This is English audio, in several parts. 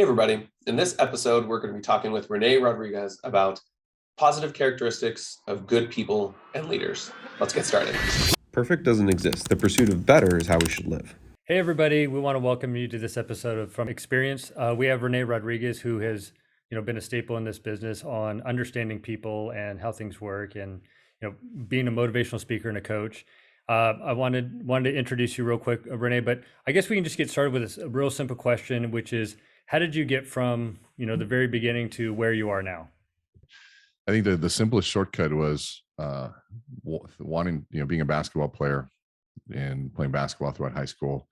Hey, everybody. In this episode, we're going to be talking with Rene Rodriguez about positive characteristics of good people and leaders. Let's get started. Perfect doesn't exist. The pursuit of better is how we should live. Hey, everybody. We want to welcome you to this episode of From Experience. We have Rene Rodriguez, who has been a staple in this business on understanding people and how things work and being a motivational speaker and a coach. I wanted to introduce you real quick, Rene, but I guess we can just get started with a real simple question, which is, how did you get from the very beginning to where you are now? I think the simplest shortcut was wanting, being a basketball player and playing basketball throughout high school,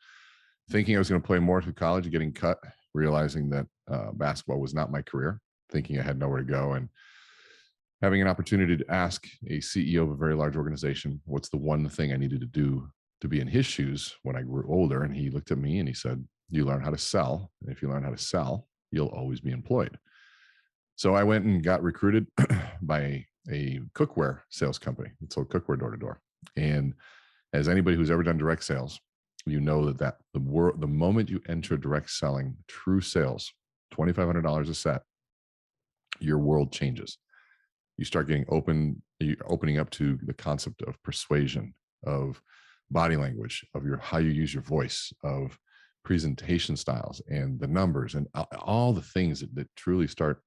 thinking I was going to play more through college and getting cut, realizing that basketball was not my career, thinking I had nowhere to go, and having an opportunity to ask a CEO of a very large organization, what's the one thing I needed to do to be in his shoes when I grew older. And he looked at me and he said, you learn how to sell. And if you learn how to sell, you'll always be employed. So I went and got recruited by a cookware sales company. It sold cookware door to door. And as anybody who's ever done direct sales, you know that the moment you enter direct selling, true sales, $2,500 a set, your world changes. You start getting opening up to the concept of persuasion, of body language, of how you use your voice, of presentation styles and the numbers and all the things that truly start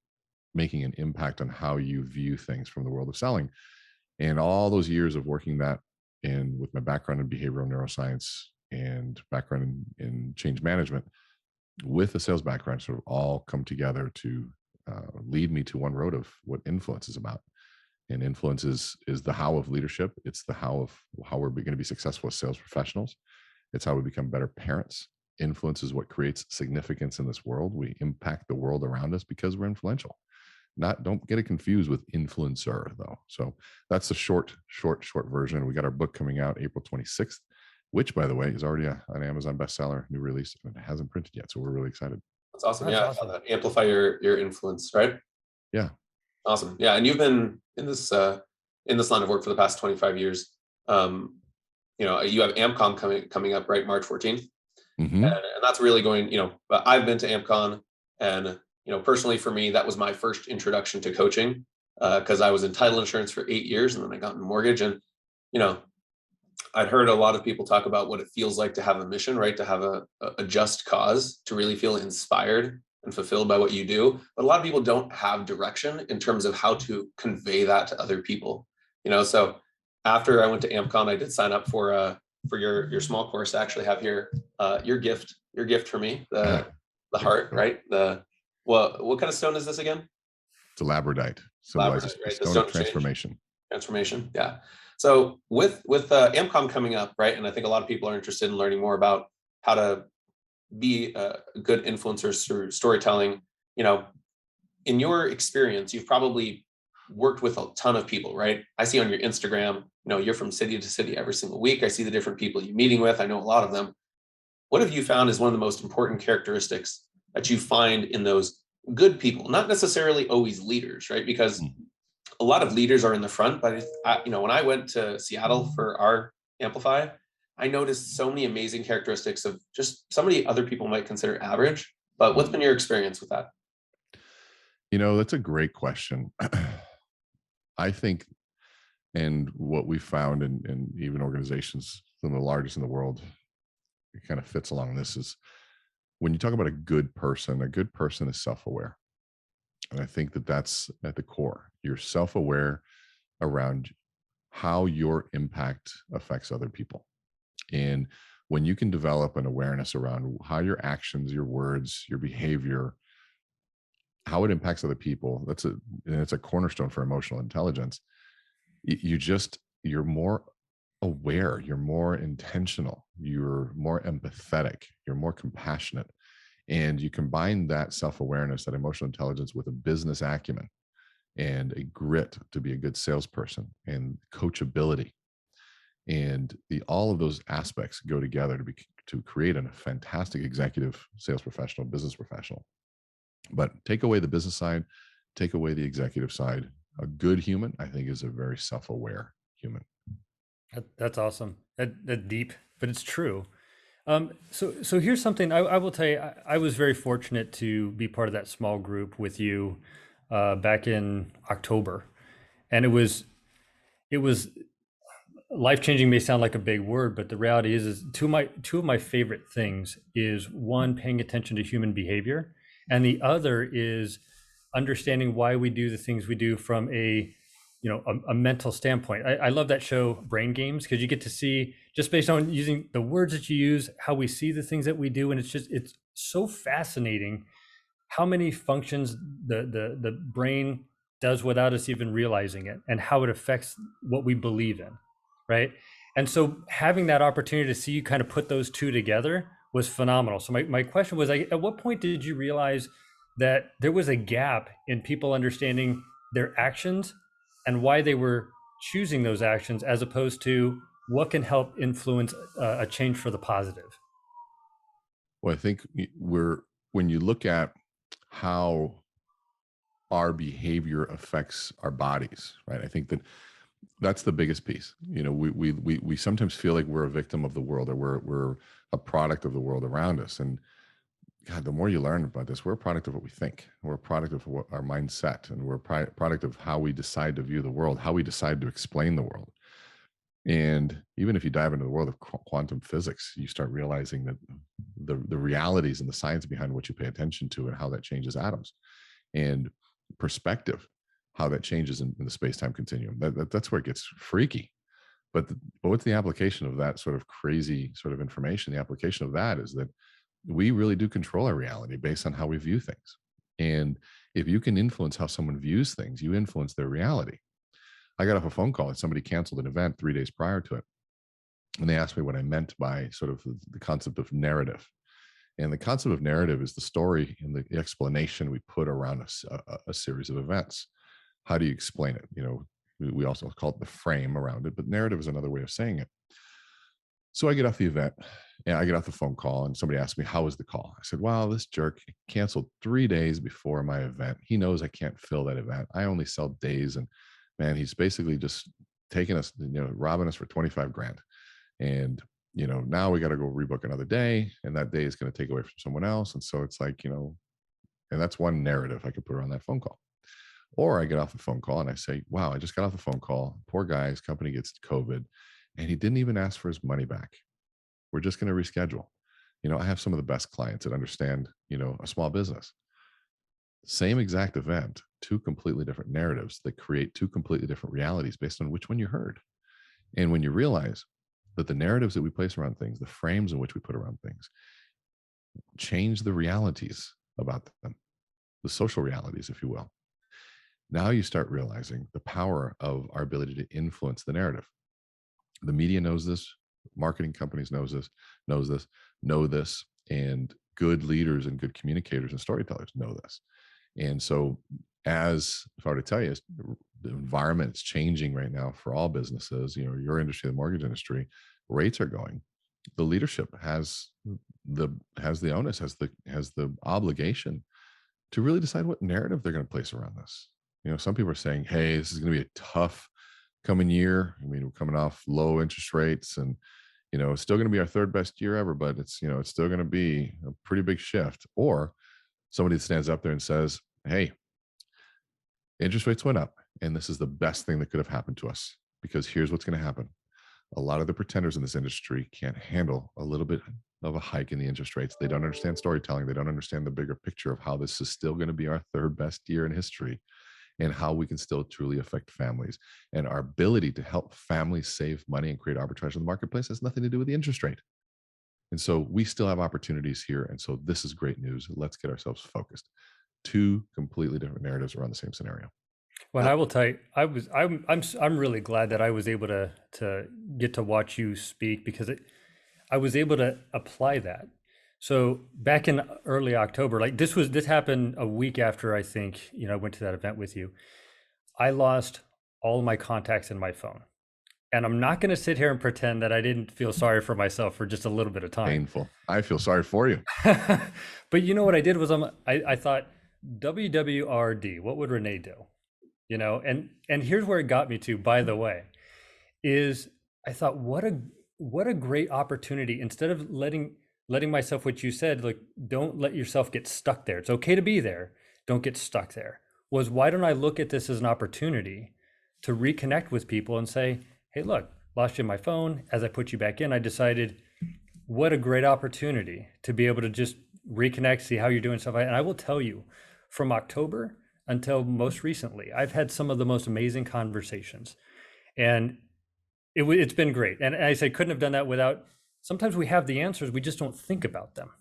making an impact on how you view things from the world of selling. And all those years of working that in with my background in behavioral neuroscience and background in change management with a sales background sort of all come together to lead me to one road of what influence is about. And influence is the how of leadership. It's the how of how we're going to be successful as sales professionals. It's how we become better parents. Influence is what creates significance in this world. We impact the world around us because we're influential. Don't get it confused with influencer though. So that's the short version. We got our book coming out April 26th, which by the way is already an Amazon bestseller, new release, and it hasn't printed yet. So we're really excited. That's awesome. That's awesome. Amplify your influence, right? Yeah. Awesome. Yeah. And you've been in this line of work for the past 25 years. You have AmpCon coming up, right? March 14th. Mm-hmm. And that's really going, I've been to AmpCon, and, personally for me, that was my first introduction to coaching, because I was in title insurance for 8 years and then I got in mortgage. And, I'd heard a lot of people talk about what it feels like to have a mission, right? To have a just cause, to really feel inspired and fulfilled by what you do. But a lot of people don't have direction in terms of how to convey that to other people, so after I went to AmpCon, I did sign up for your small course. I actually have here your gift for me, the heart, right? What kind of stone is this again? It's a labradorite. Symbolizes right? Stone of transformation. Yeah. So with AmpCon coming up, right? And I think a lot of people are interested in learning more about how to be a good influencer through storytelling. In your experience, you've probably worked with a ton of people, right? I see on your Instagram, you're from city to city every single week. I see the different people you're meeting with. I know a lot of them. What have you found is one of the most important characteristics that you find in those good people? Not necessarily always leaders, right? Because a lot of leaders are in the front, but when I went to Seattle for our Amplify, I noticed so many amazing characteristics of just somebody other people might consider average. But what's been your experience with that? That's a great question. I think, and what we found in even organizations, some of the largest in the world, it kind of fits along this, is when you talk about a good person is self-aware. And I think that's at the core. You're self-aware around how your impact affects other people. And when you can develop an awareness around how your actions, your words, your behavior, how it impacts other people, it's a cornerstone for emotional intelligence. You're more aware, you're more intentional, you're more empathetic, you're more compassionate. And you combine that self-awareness, that emotional intelligence, with a business acumen and a grit to be a good salesperson and coachability. And all of those aspects go together to create a fantastic executive sales professional, business professional. But take away the business side, take away the executive side. A good human, I think, is a very self-aware human. That's awesome. That deep, but it's true. So here's something I will tell you. I was very fortunate to be part of that small group with you back in October, and it was life changing. May sound like a big word, but the reality is two of my favorite things is one, paying attention to human behavior, and the other is understanding why we do the things we do from a mental standpoint. I love that show Brain Games because you get to see, just based on using the words that you use, how we see the things that we do, and it's so fascinating how many functions the brain does without us even realizing it, and how it affects what we believe in, right? And so having that opportunity to see you kind of put those two together was phenomenal. So my question was, like, at what point did you realize that there was a gap in people understanding their actions and why they were choosing those actions, as opposed to what can help influence a change for the positive? Well, I think when you look at how our behavior affects our bodies, right? I think that's the biggest piece. We sometimes feel like we're a victim of the world, or we're a product of the world around us. And God, the more you learn about this, we're a product of what we think. We're a product of what our mindset, and we're a product of how we decide to view the world, how we decide to explain the world. And even if you dive into the world of quantum physics, you start realizing that the realities and the science behind what you pay attention to, and how that changes atoms, and perspective, how that changes in the space-time continuum. That's where it gets freaky. But what's the application of that sort of crazy sort of information? The application of that is that we really do control our reality based on how we view things. And if you can influence how someone views things, you influence their reality. I got off a phone call and somebody canceled an event 3 days prior to it. And they asked me what I meant by sort of the concept of narrative. And the concept of narrative is the story and the explanation we put around a series of events. How do you explain it? We also call it the frame around it, but narrative is another way of saying it. So I get off the event, and I get off the phone call, and somebody asked me, how was the call? I said, wow, this jerk canceled 3 days before my event. He knows I can't fill that event. I only sell days. And man, he's basically just taking us, robbing us for 25 grand. And, now we got to go rebook another day, and that day is going to take away from someone else. And so it's like, and that's one narrative I could put around that phone call. Or I get off the phone call and I say, wow, I just got off the phone call. Poor guy, his company gets COVID, and he didn't even ask for his money back. We're just going to reschedule. I have some of the best clients that understand, a small business. Same exact event, two completely different narratives that create two completely different realities based on which one you heard. And when you realize that the narratives that we place around things, the frames in which we put around things, change the realities about them, the social realities, if you will. Now you start realizing the power of our ability to influence the narrative. The media knows this, marketing companies know this, and good leaders and good communicators and storytellers know this. And so, if I were to tell you, the environment is changing right now for all businesses, your industry, the mortgage industry, rates are going. The leadership has the onus, has the obligation to really decide what narrative they're going to place around this. Some people are saying, hey, this is going to be a tough coming year. I mean, we're coming off low interest rates, and it's still going to be our third best year ever, but it's still going to be a pretty big shift. Or somebody that stands up there and says, hey, interest rates went up, and this is the best thing that could have happened to us, because here's what's going to happen. A lot of the pretenders in this industry can't handle a little bit of a hike in the interest rates. They don't understand storytelling. They don't understand the bigger picture of how this is still going to be our third best year in history, and how we can still truly affect families. And our ability to help families save money and create arbitrage in the marketplace has nothing to do with the interest rate. And so we still have opportunities here. And so this is great news. Let's get ourselves focused. Two completely different narratives around the same scenario. Well, I will tell you, I'm really glad that I was able to get to watch you speak, because I was able to apply that. So back in early October, like this happened a week after I think, I went to that event with you. I lost all my contacts in my phone. And I'm not going to sit here and pretend that I didn't feel sorry for myself for just a little bit of time. Painful. I feel sorry for you. But what I did was I thought, WWRD, what would Rene do? And here's where it got me to, by the way, is I thought, what what a great opportunity. Instead of letting myself, what you said, like, don't let yourself get stuck there. It's okay to be there. Don't get stuck there. Was, why don't I look at this as an opportunity to reconnect with people and say, hey, look, lost you my phone. As I put you back in, I decided, what a great opportunity to be able to just reconnect, see how you're doing, stuff. And I will tell you, from October until most recently, I've had some of the most amazing conversations, and it's been great. And I say, couldn't have done that without. Sometimes we have the answers, we just don't think about them,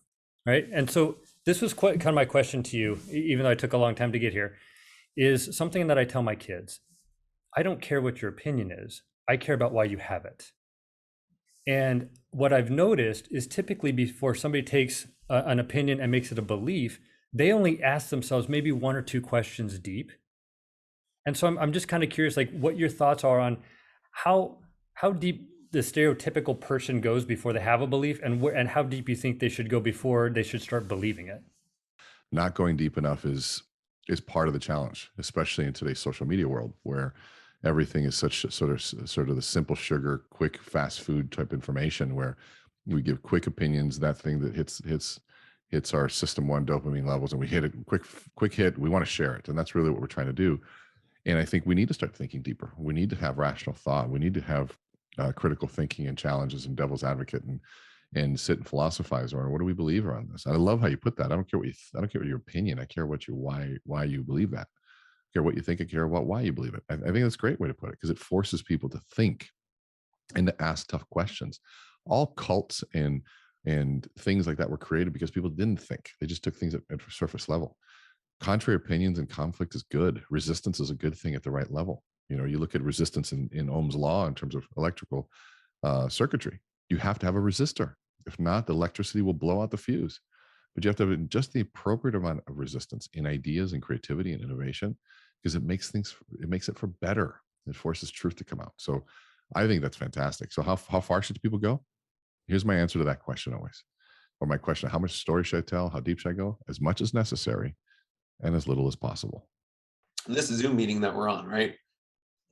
right? And so this was quite kind of my question to you, even though I took a long time to get here, is something that I tell my kids. I don't care what your opinion is. I care about why you have it. And what I've noticed is, typically before somebody takes an opinion and makes it a belief, they only ask themselves maybe one or two questions deep. And so I'm just kind of curious, like, what your thoughts are on how deep the stereotypical person goes before they have a belief, and how deep you think they should go before they should start believing it. Not going deep enough is part of the challenge, especially in today's social media world, where everything is such sort of the simple sugar, quick, fast food type information, where we give quick opinions, that thing that hits our system one dopamine levels, and we hit it quick hit. We want to share it, and that's really what we're trying to do. And I think we need to start thinking deeper. We need to have rational thought. We need to have critical thinking and challenges and devil's advocate, and sit and philosophize on, what do we believe around this? I love how you put that. I don't care what your opinion. I care what why you believe that. I care what you think. I care about why you believe it. I think that's a great way to put it, because it forces people to think and to ask tough questions. All cults and things like that were created because people didn't think. They just took things at surface level. Contrary opinions and conflict is good. Resistance is a good thing at the right level. You look at resistance in Ohm's law in terms of electrical circuitry. You have to have a resistor. If not, the electricity will blow out the fuse. But you have to have just the appropriate amount of resistance in ideas and creativity and innovation, because it makes it for better. It forces truth to come out. So I think that's fantastic. So how far should people go? Here's my answer to that question always. Or my question: how much story should I tell? How deep should I go? As much as necessary and as little as possible. This Zoom meeting that we're on, right?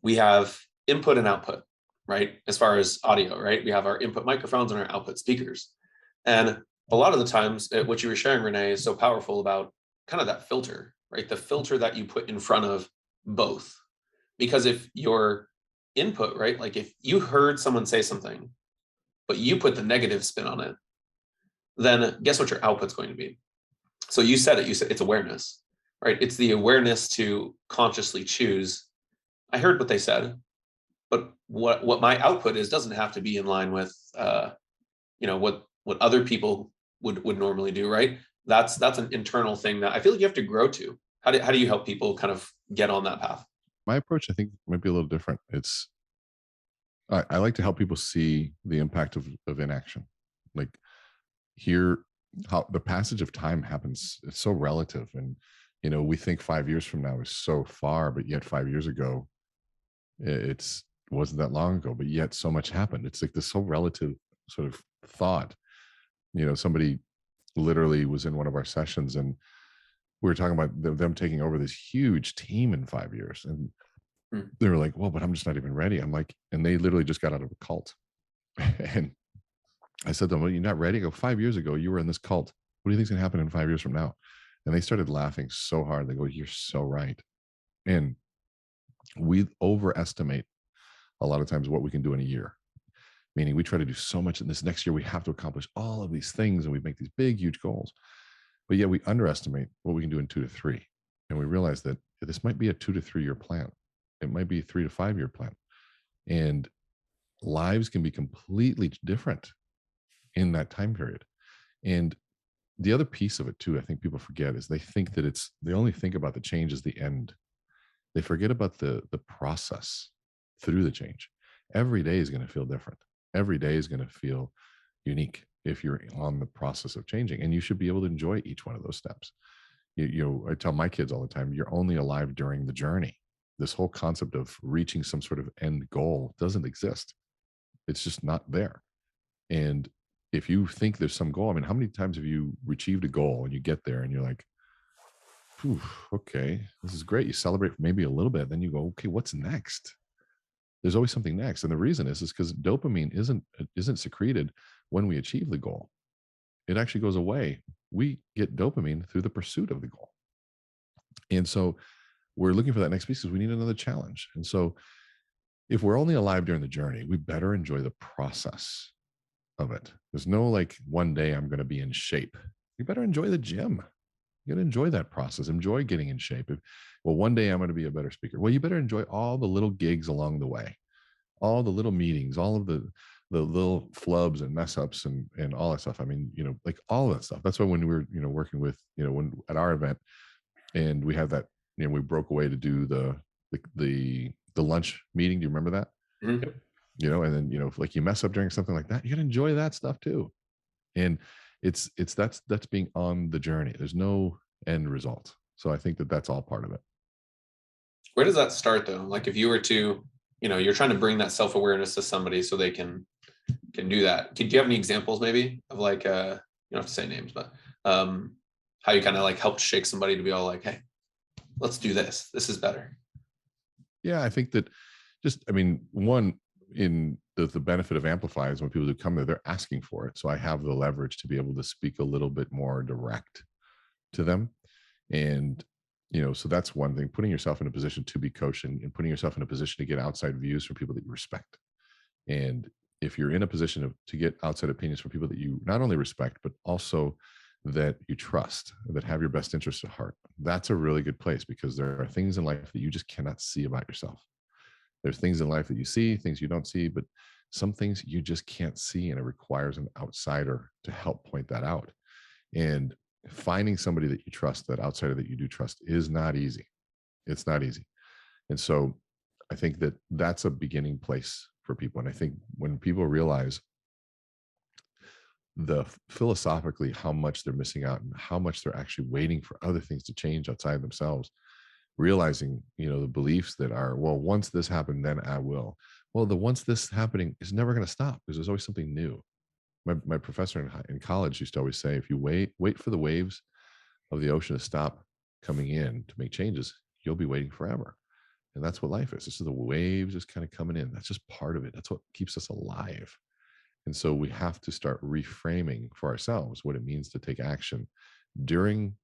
We have input and output, right? As far as audio, right? We have our input microphones and our output speakers. And a lot of the times, what you were sharing, Rene, is so powerful about kind of that filter, right? The filter that you put in front of both. Because if your input, right? Like if you heard someone say something, but you put the negative spin on it, then guess what your output's going to be? So you said it's awareness, right? It's the awareness to consciously choose. I heard what they said, but what my output is doesn't have to be in line with what other people would normally do, right? That's an internal thing that I feel like you have to grow to. How do you help people kind of get on that path? My approach, I think, might be a little different. I like to help people see the impact of inaction. Like, here, how the passage of time happens. It's so relative, and we think 5 years from now is so far, but yet 5 years ago, it wasn't that long ago, but yet so much happened. It's like this whole relative sort of thought. Somebody literally was in one of our sessions, and we were talking about them taking over this huge team in 5 years, and they were like, well, but I'm just not even ready. I'm like, and they literally just got out of a cult. And I said to them, well, you're not ready? I go, 5 years ago, you were in this cult. What do you think is going to happen in 5 years from now? And they started laughing so hard. They go, you're so right. And we overestimate a lot of times what we can do in a year. Meaning we try to do so much in this next year. We have to accomplish all of these things, and we make these big, huge goals. But yet we underestimate what we can do in 2 to 3. And we realize that this might be a 2 to 3 year plan. It might be a 3 to 5 year plan. And lives can be completely different in that time period. And the other piece of it too, I think people forget, is they only think about the change as the end. They forget about the process through the change. Every day is going to feel different. Every day is going to feel unique if you're on the process of changing, and you should be able to enjoy each one of those steps. I tell my kids all the time, you're only alive during the journey. This whole concept of reaching some sort of end goal doesn't exist. It's just not there. And if you think there's some goal, I mean, how many times have you achieved a goal and you get there and you're like, okay, this is great. You celebrate maybe a little bit, then you go, okay, what's next? there's always something next. And the reason is because dopamine isn't secreted when we achieve the goal. It actually goes away. We get dopamine through the pursuit of the goal. And so we're looking for that next piece because we need another challenge. And so if we're only alive during the journey, we better enjoy the process of it. There's no like one day I'm going to be in shape. You better enjoy the gym. You got to enjoy that process. Enjoy getting in shape. Well, one day I'm going to be a better speaker. Well, you better enjoy all the little gigs along the way, all the little meetings, all of the little flubs and mess ups and all that stuff. I mean, like all that stuff. That's why when we were, working with, when at our event and we had that, we broke away to do the lunch meeting. Do you remember that? Mhm. And then, if like you mess up during something like that, you got to enjoy that stuff too. And that's being on the journey. There's no end result. So I think that's all part of it. Where does that start though? Like if you were to, you're trying to bring that self-awareness to somebody so they can do that. Do you have any examples maybe of like, you don't have to say names, but how you kind of like helped shake somebody to be all like, hey, let's do this. This is better. Yeah, I think that one in the benefit of Amplify is when people do come there, they're asking for it. So I have the leverage to be able to speak a little bit more direct to them. And, so that's one thing, putting yourself in a position to be coached and putting yourself in a position to get outside views from people that you respect. And if you're in a position to get outside opinions from people that you not only respect, but also that you trust, that have your best interests at heart, that's a really good place because there are things in life that you just cannot see about yourself. There's things in life that you see, things you don't see, but some things you just can't see, and it requires an outsider to help point that out. And finding somebody that you trust, that outsider that you do trust, is not easy. It's not easy. And so I think that that's a beginning place for people. And I think when people realize philosophically how much they're missing out and how much they're actually waiting for other things to change outside themselves, realizing, the beliefs that are, well, once this happened, then I will. Well, the once this happening is never going to stop because there's always something new. My professor in college used to always say, if you wait for the waves of the ocean to stop coming in to make changes, you'll be waiting forever. And that's what life is. This is the waves just kind of coming in. That's just part of it. That's what keeps us alive. And so we have to start reframing for ourselves what it means to take action during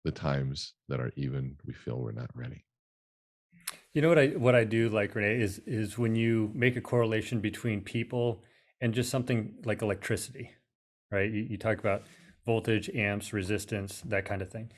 the times that are even we feel we're not ready. You know what I do like, Rene, is when you make a correlation between people and just something like electricity, right? You talk about voltage, amps, resistance, that kind of thing.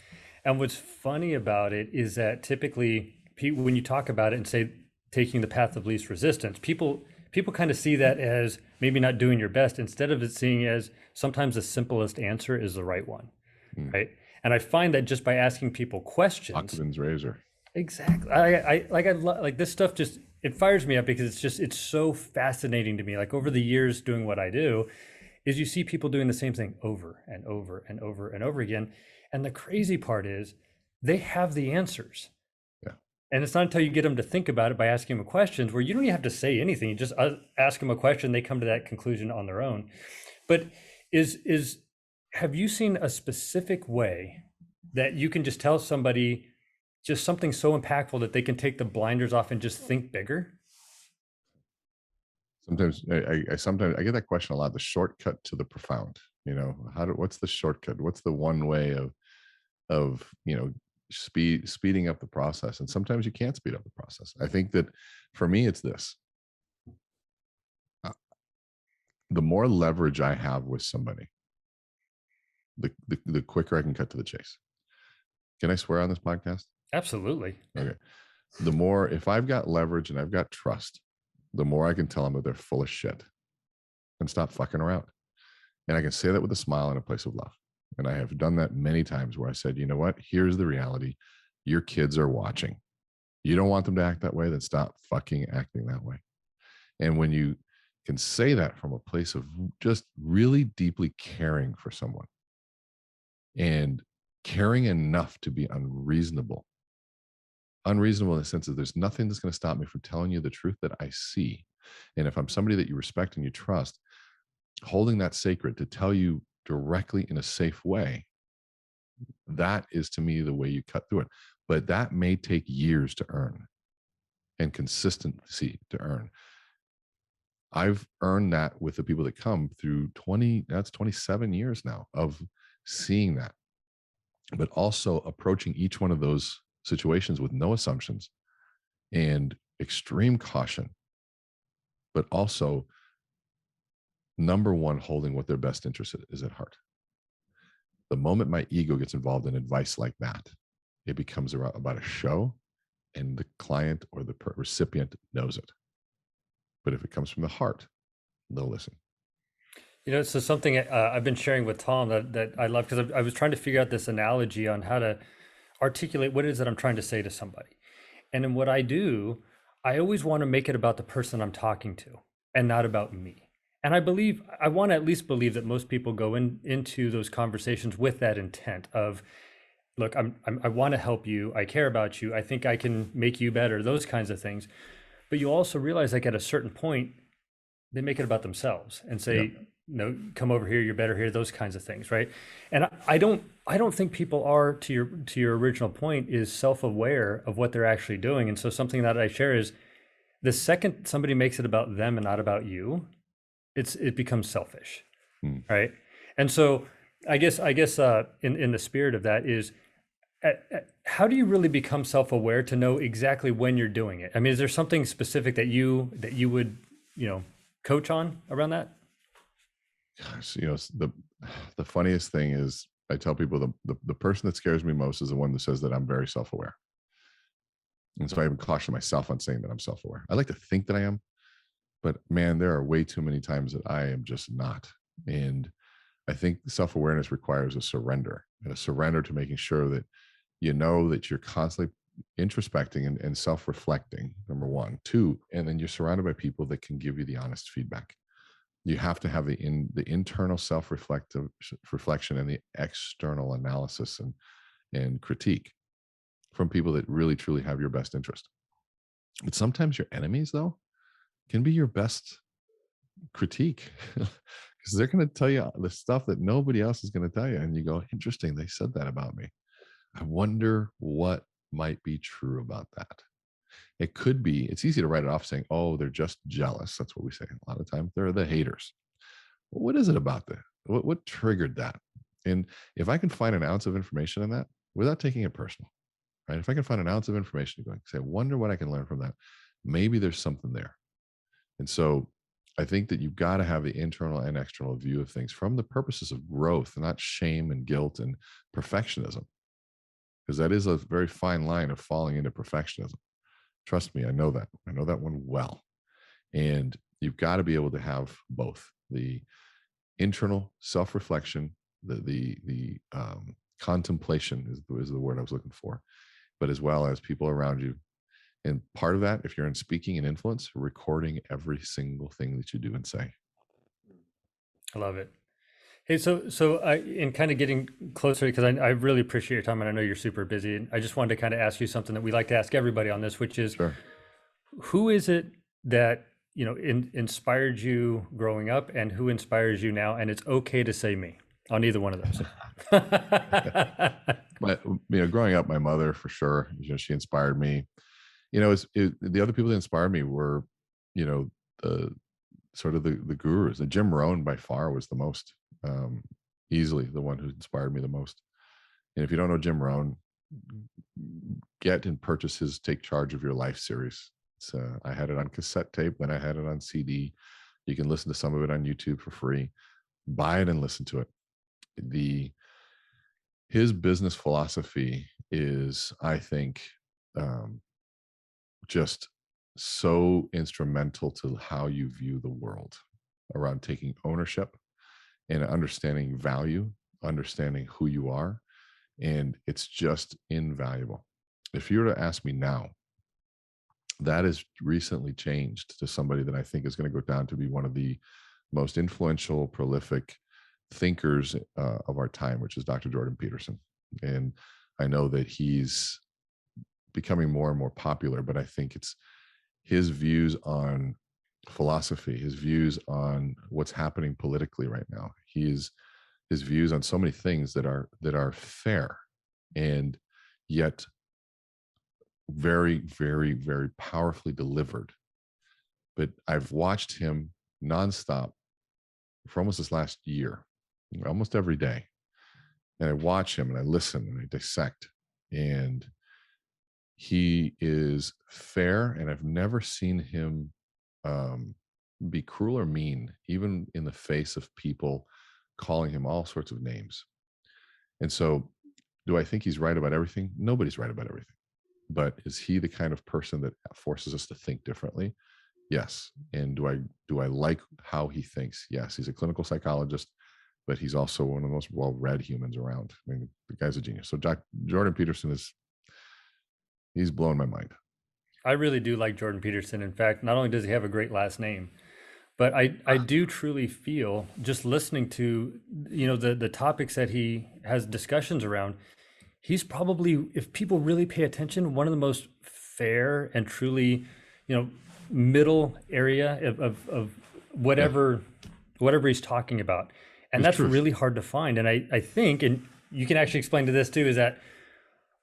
And what's funny about it is that typically when you talk about it and say taking the path of least resistance, people kind of see that as maybe not doing your best instead of it seeing as sometimes the simplest answer is the right one, right? And I find that just by asking people questions, Occam's razor. exactly. I like this stuff. Just it fires me up because it's so fascinating to me. Like over the years doing what I do, is you see people doing the same thing over and over and over and over again. And the crazy part is they have the answers. Yeah. And it's not until you get them to think about it by asking them questions where you don't even have to say anything. You just ask them a question, they come to that conclusion on their own. But have you seen a specific way that you can just tell somebody just something so impactful that they can take the blinders off and just think bigger? Sometimes sometimes I get that question a lot. The shortcut to the profound. What's the shortcut? What's the one way of speeding up the process? And sometimes you can't speed up the process. I think that for me, it's this: the more leverage I have with somebody, the quicker I can cut to the chase. Can I swear on this podcast? Absolutely. Okay. The more, if I've got leverage and I've got trust, the more I can tell them that they're full of shit and stop fucking around. And I can say that with a smile and a place of love. And I have done that many times where I said, you know what? Here's the reality. Your kids are watching. You don't want them to act that way, then stop fucking acting that way. And when you can say that from a place of just really deeply caring for someone and caring enough to be unreasonable in the sense that there's nothing that's going to stop me from telling you the truth that I see. And if I'm somebody that you respect and you trust, holding that sacred to tell you directly in a safe way, that is to me the way you cut through it. But that may take years to earn. and consistency to earn. I've earned that with the people that come through 27 years now of seeing that, but also approaching each one of those situations with no assumptions and extreme caution, but also number one, holding what their best interest is at heart. The moment my ego gets involved in advice like that, it becomes about a show, and the client or the recipient knows it. But if it comes from the heart, they'll listen. So something I've been sharing with Tom that I love, because I was trying to figure out this analogy on how to articulate what it is that I'm trying to say to somebody. And in what I do, I always want to make it about the person I'm talking to and not about me. And I want to at least believe that most people go into those conversations with that intent of, look, I want to help you. I care about you. I think I can make you better, those kinds of things. But you also realize, like, at a certain point, they make it about themselves and say, come over here, you're better here, those kinds of things, right? And I don't think people are, to your original point, is self-aware of what they're actually doing. And so something that I share is, the second somebody makes it about them and not about you, it becomes selfish, right? And so I guess in the spirit of that is, how do you really become self-aware to know exactly when you're doing it? I mean, is there something specific that you would coach on around that? Gosh, the funniest thing is, I tell people the person that scares me most is the one that says that I'm very self-aware. And so I even caution myself on saying that I'm self-aware. I like to think that I am, but man, there are way too many times that I am just not. And I think self-awareness requires a surrender to making sure that that you're constantly introspecting and self-reflecting, number one. Two, and then you're surrounded by people that can give you the honest feedback. You have to have the internal reflection and the external analysis and critique from people that really truly have your best interest. But sometimes your enemies, though, can be your best critique, because they're going to tell you the stuff that nobody else is going to tell you, and you go, interesting, they said that about me. I wonder what might be true about that. It could be, it's easy to write it off saying, oh, they're just jealous. That's what we say a lot of times. They're the haters. Well, what is it about that? What triggered that? And if I can find an ounce of information on that without taking it personal, right? If I can find an ounce of information to go say, I wonder what I can learn from that. Maybe there's something there. And so I think that you've got to have the internal and external view of things from the purposes of growth, not shame and guilt and perfectionism, because that is a very fine line of falling into perfectionism. Trust me, I know that. I know that one well. And you've got to be able to have both the internal self-reflection, the contemplation is the word I was looking for, but as well as people around you. And part of that, if you're in speaking and influence, recording every single thing that you do and say. I love it. Hey, so in kind of getting closer, because I really appreciate your time, and I know you're super busy, and I just wanted to kind of ask you something that we like to ask everybody on this, which is, Sure. Who is it that inspired you growing up, and who inspires you now? And it's okay to say me on either one of those. But growing up, my mother for sure. She inspired me. The other people that inspired me were, the sort of the gurus. And Jim Rohn by far was the most easily the one who inspired me the most. And if you don't know Jim Rohn, get and purchase his Take Charge of Your Life series. I had it on cassette tape, then I had it on CD. You can listen to some of it on YouTube for free. Buy it and listen to it. His business philosophy is, I think, just so instrumental to how you view the world, around taking ownership and understanding value, understanding who you are. And it's just invaluable. If you were to ask me now, that has recently changed to somebody that I think is going to go down to be one of the most influential, prolific thinkers of our time, which is Dr. Jordan Peterson. And I know that he's becoming more and more popular, but I think it's his views on philosophy, his views on what's happening politically right now, his views on so many things that are fair, and yet very, very, very powerfully delivered. But I've watched him nonstop for almost this last year, almost every day. And I watch him and I listen and I dissect. And he is fair. And I've never seen him be cruel or mean, even in the face of people calling him all sorts of names. And so, do I think he's right about everything? Nobody's right about everything. But is he the kind of person that forces us to think differently? Yes. And do I like how he thinks? Yes. He's a clinical psychologist, but he's also one of the most well-read humans around. I mean, the guy's a genius. So Jordan Peterson he's blowing my mind. I really do like Jordan Peterson. In fact, not only does he have a great last name, but I do truly feel, just listening to, the topics that he has discussions around, he's probably, if people really pay attention, one of the most fair and truly, middle area of whatever he's talking about. And It's that's truth. really hard to find. And I think, and you can actually explain to this too, is that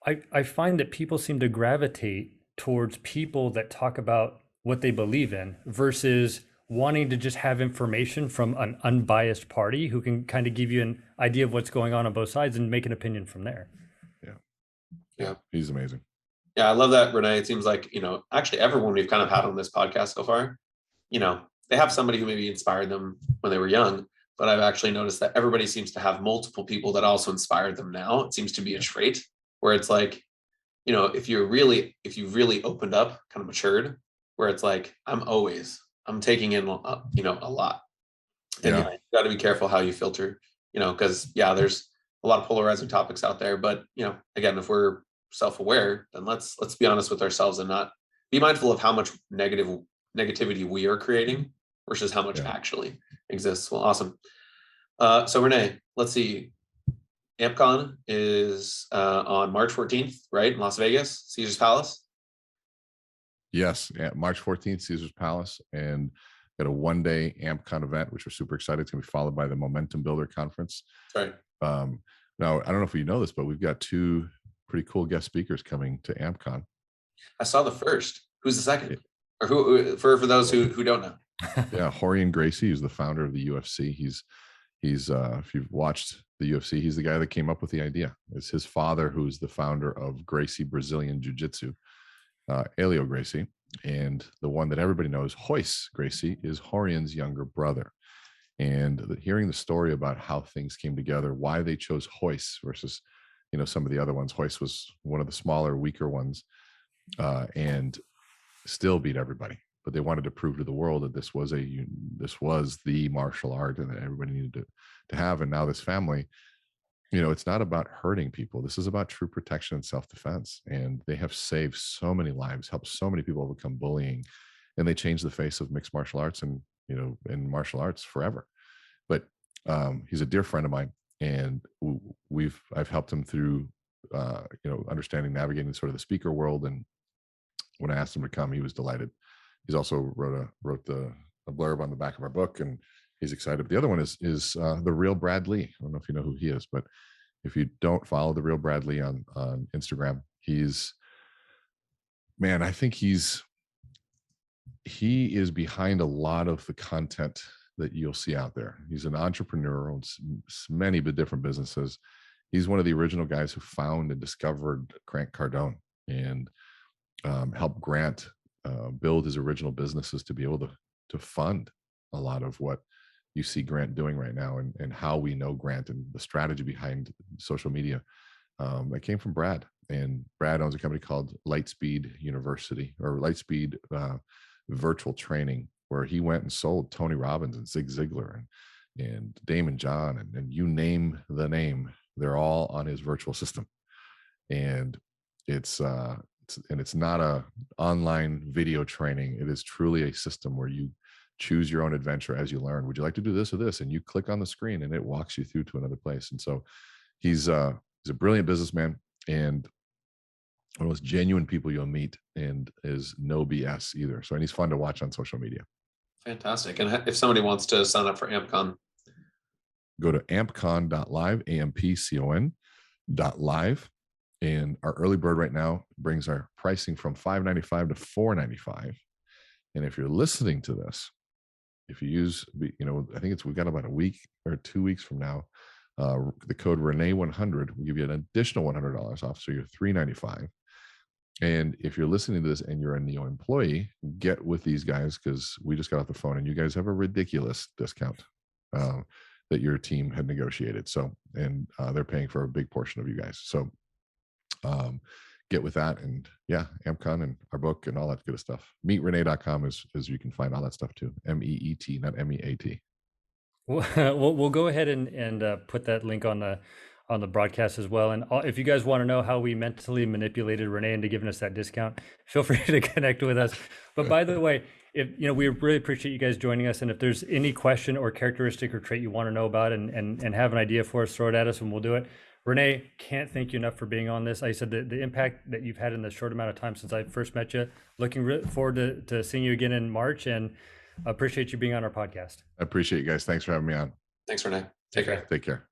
I find that people seem to gravitate towards people that talk about what they believe in versus wanting to just have information from an unbiased party who can kind of give you an idea of what's going on both sides and make an opinion from there. Yeah. He's amazing. Yeah, I love that, Rene. It seems like, actually everyone we've kind of had on this podcast so far, they have somebody who maybe inspired them when they were young, but I've actually noticed that everybody seems to have multiple people that also inspired them now. It seems to be a trait where it's like, if you've really opened up, kind of matured, where it's like, I'm taking in, a lot. And Yeah. you got to be careful how you filter, because there's a lot of polarizing topics out there. But, again, if we're self-aware, then let's be honest with ourselves and not be mindful of how much negativity we are creating versus how much actually exists. Well, awesome. So Rene, let's see. AmpCon is on March 14th, right? In Las Vegas, Caesar's Palace. Yes. March 14th, Caesar's Palace. And got a one-day AmpCon event, which we're super excited. It's going to be followed by the Momentum Builder Conference. Right. Now, I don't know if you know this, but we've got two pretty cool guest speakers coming to AmpCon. I saw the first. Who's the second? Or who for those who don't know? Yeah, Rorion Gracie is the founder of the UFC. He's if you've watched the UFC, he's the guy that came up with the idea. It's his father who's the founder of Gracie Brazilian Jiu-Jitsu, Helio Gracie, and the one that everybody knows, Royce Gracie, is Rorion's younger brother. And hearing the story about how things came together, why they chose Royce versus some of the other ones. Royce was one of the smaller, weaker ones, and still beat everybody. But they wanted to prove to the world that this was the martial art and that everybody needed to have. And now this family, it's not about hurting people. This is about true protection and self-defense. And they have saved so many lives, helped so many people overcome bullying, and they changed the face of mixed martial arts and in martial arts forever. But he's a dear friend of mine, and I've helped him through understanding, navigating sort of the speaker world. And when I asked him to come, he was delighted. He's also wrote a blurb on the back of our book, and he's excited. But the other one is the real Brad Lee. I don't know if you know who he is, but if you don't follow the real Brad Lee on Instagram, I think he is behind a lot of the content that you'll see out there. He's an entrepreneur, owns many different businesses. He's one of the original guys who found and discovered Grant Cardone and helped Grant build his original businesses to be able to fund a lot of what you see Grant doing right now, and how we know Grant and the strategy behind social media. That came from Brad, and Brad owns a company called Lightspeed University, or Lightspeed Virtual Training, where he went and sold Tony Robbins and Zig Ziglar and Damon John and you name the name, they're all on his virtual system. And it's not a online video training. It is truly a system where you choose your own adventure as you learn. Would you like to do this or this? And you click on the screen and it walks you through to another place. And so he's a brilliant businessman and one of the most genuine people you'll meet, and is no BS either. So, and he's fun to watch on social media. Fantastic. And if somebody wants to sign up for AmpCon, go to ampcon.live, ampcon.live, And our early bird right now brings our pricing from $5.95 to $4.95. And if you're listening to this, if you use, I think we've got about a week or 2 weeks from now, the code Rene100 will give you an additional $100 off. So you're $3.95. And if you're listening to this and you're a Neo employee, get with these guys, because we just got off the phone and you guys have a ridiculous discount that your team had negotiated. So, and they're paying for a big portion of you guys. So get with that. And yeah, AmpCon and our book and all that good stuff. MeetRene.com is you can find all that stuff too. MEET, not MEAT. We'll go ahead and put that link on the broadcast as well. And if you guys want to know how we mentally manipulated Rene into giving us that discount, feel free to connect with us. But by the way, we really appreciate you guys joining us. And if there's any question or characteristic or trait you want to know about and have an idea for us, throw it at us and we'll do it. Rene, can't thank you enough for being on this. Like I said, the impact that you've had in the short amount of time since I first met you, looking forward to seeing you again in March, and appreciate you being on our podcast. I appreciate you guys. Thanks for having me on. Thanks, Rene. Take care. Take care.